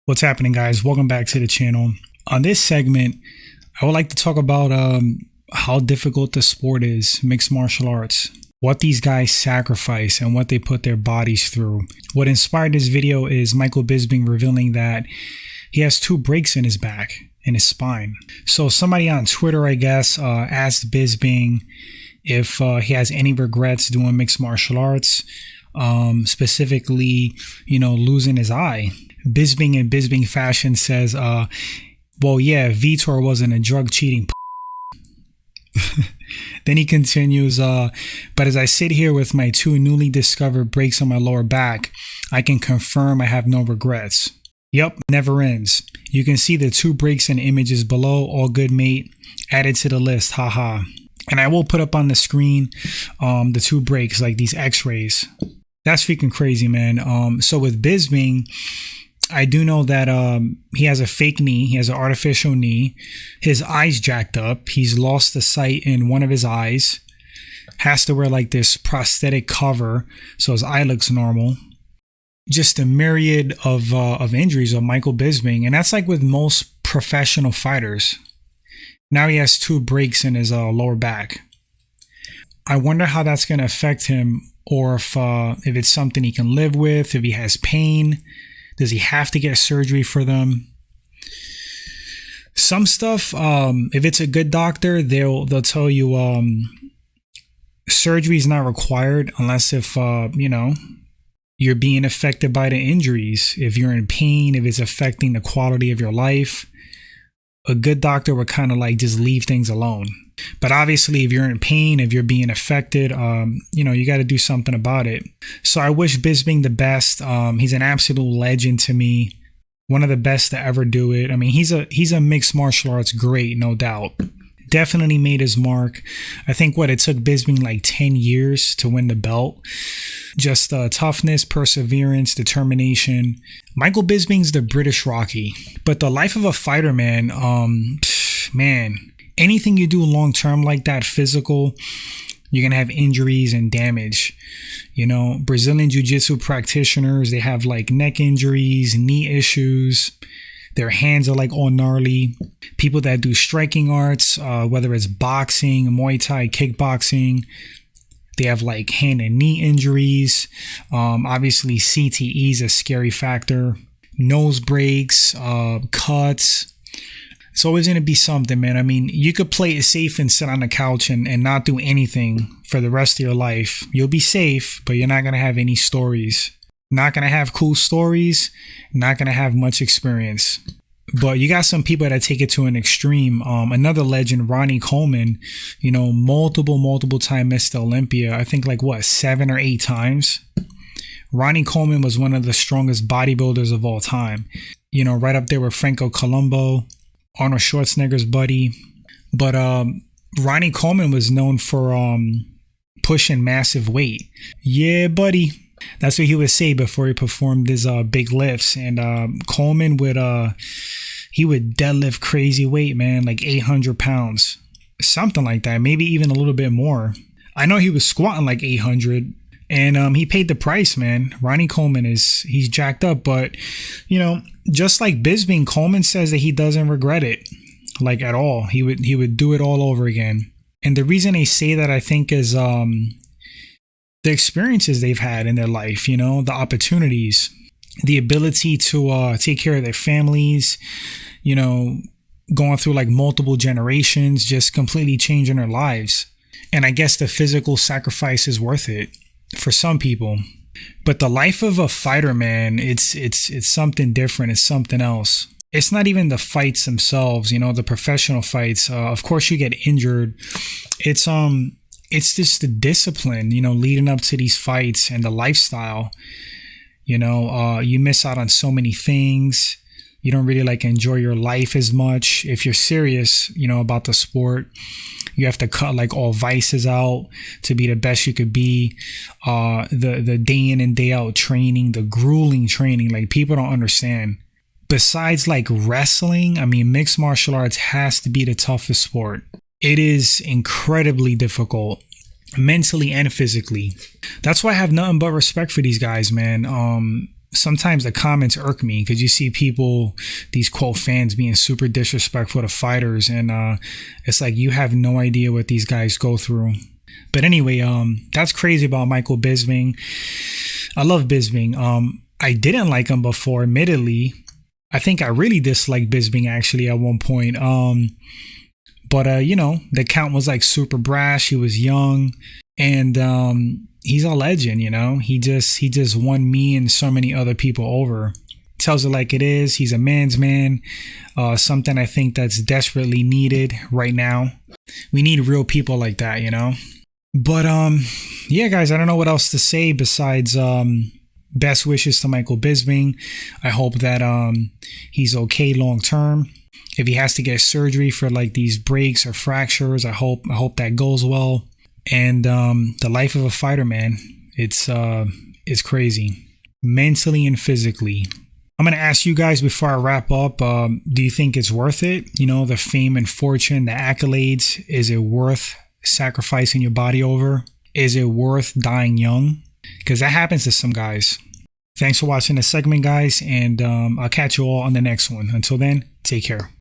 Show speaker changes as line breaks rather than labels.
What's happening, guys? Welcome back to the channel. On this segment, I would like to talk about how difficult the sport is, mixed martial arts, what these guys sacrifice and what they put their bodies through. What inspired this video is Michael Bisping revealing that he has 2 breaks in his back, in his spine. So somebody on Twitter, I guess, asked Bisping if he has any regrets doing mixed martial arts, specifically, losing his eye. Bisping in Bisping fashion says, well, yeah, Vitor wasn't a drug cheating Then he continues, but as I sit here with my 2 newly discovered breaks on my lower back, I can confirm I have no regrets. Yep, never ends. You can see the 2 breaks and images below. All good, mate. Added to the list, haha. And I will put up on the screen the 2 breaks, like these x-rays. That's freaking crazy, man. So with Bisping, I do know that he has a fake knee. He has an artificial knee. His eye's jacked up. He's lost the sight in one of his eyes. Has to wear like this prosthetic cover so his eye looks normal. Just a myriad of injuries of Michael Bisping. And that's like with most professional fighters. Now he has 2 breaks in his lower back. I wonder how that's going to affect him, or if it's something he can live with, if he has pain. Does he have to get surgery for them? Some stuff, if it's a good doctor, they'll tell you surgery is not required unless if you're being affected by the injuries. If you're in pain, if it's affecting the quality of your life, a good doctor would kind of like just leave things alone. But obviously, if you're in pain, if you're being affected, you got to do something about it. So I wish Bisping the best. He's an absolute legend to me. One of the best to ever do it. I mean, he's a mixed martial arts great, no doubt. Definitely made his mark. I think it took Bisping like 10 years to win the belt. Just toughness, perseverance, determination. Michael Bisping's the British Rocky. But the life of a fighter, man, anything you do long term like that, physical, you're going to have injuries and damage. Brazilian Jiu-Jitsu practitioners, they have like neck injuries, knee issues. Their hands are like all gnarly. People that do striking arts, whether it's boxing, Muay Thai, kickboxing, they have like hand and knee injuries. Obviously, CTE is a scary factor. Nose breaks, cuts. It's always going to be something, man. I mean, you could play it safe and sit on the couch and not do anything for the rest of your life. You'll be safe, but you're not going to have any stories. Not going to have cool stories. Not going to have much experience. But you got some people that take it to an extreme. Another legend, Ronnie Coleman, multiple time Mr. Olympia. I think 7 or 8 times. Ronnie Coleman was one of the strongest bodybuilders of all time. Right up there with Franco Columbu, Arnold Schwarzenegger's buddy. But Ronnie Coleman was known for pushing massive weight. Yeah, buddy. That's what he would say before he performed his big lifts. And Coleman would deadlift crazy weight, man, like 800 pounds, something like that, maybe even a little bit more. I know he was squatting like 800, and he paid the price, man. Ronnie Coleman he's jacked up, but just like Bisping, Coleman says that he doesn't regret it, like at all. He would do it all over again. And the reason they say that, I think, is the experiences they've had in their life, the opportunities, the ability to take care of their families, going through like multiple generations, just completely changing their lives. And I guess the physical sacrifice is worth it for some people. But the life of a fighter, man, it's something different. It's something else. It's not even the fights themselves, the professional fights. Of course, you get injured. It's just the discipline, leading up to these fights, and the lifestyle. You miss out on so many things. You don't really enjoy your life as much. If you're serious, about the sport, you have to cut like all vices out to be the best you could be. The day in and day out training, the grueling training, like people don't understand. Besides like wrestling, I mean, mixed martial arts has to be the toughest sport. It is incredibly difficult, mentally and physically. That's why I have nothing but respect for these guys, man. sometimes the comments irk me because you see people, these quote fans, being super disrespectful to fighters, and it's like you have no idea what these guys go through. But anyway, that's crazy about Michael Bisping. I love Bisping. I didn't like him before, admittedly. I think I really disliked Bisping actually at one point. But you know, the count was like super brash. He was young, and he's a legend. You know, he just won me and so many other people over. Tells it like it is. He's a man's man. Something I think that's desperately needed right now. We need real people like that, you know. But yeah, guys, I don't know what else to say besides best wishes to Michael Bisping. I hope that he's okay long term. If he has to get surgery for like these breaks or fractures, I hope that goes well. And the life of a fighter, man, it's crazy, mentally and physically. I'm going to ask you guys before I wrap up, do you think it's worth it? You know, the fame and fortune, the accolades, is it worth sacrificing your body over? Is it worth dying young? Because that happens to some guys. Thanks for watching this segment, guys, and I'll catch you all on the next one. Until then, take care.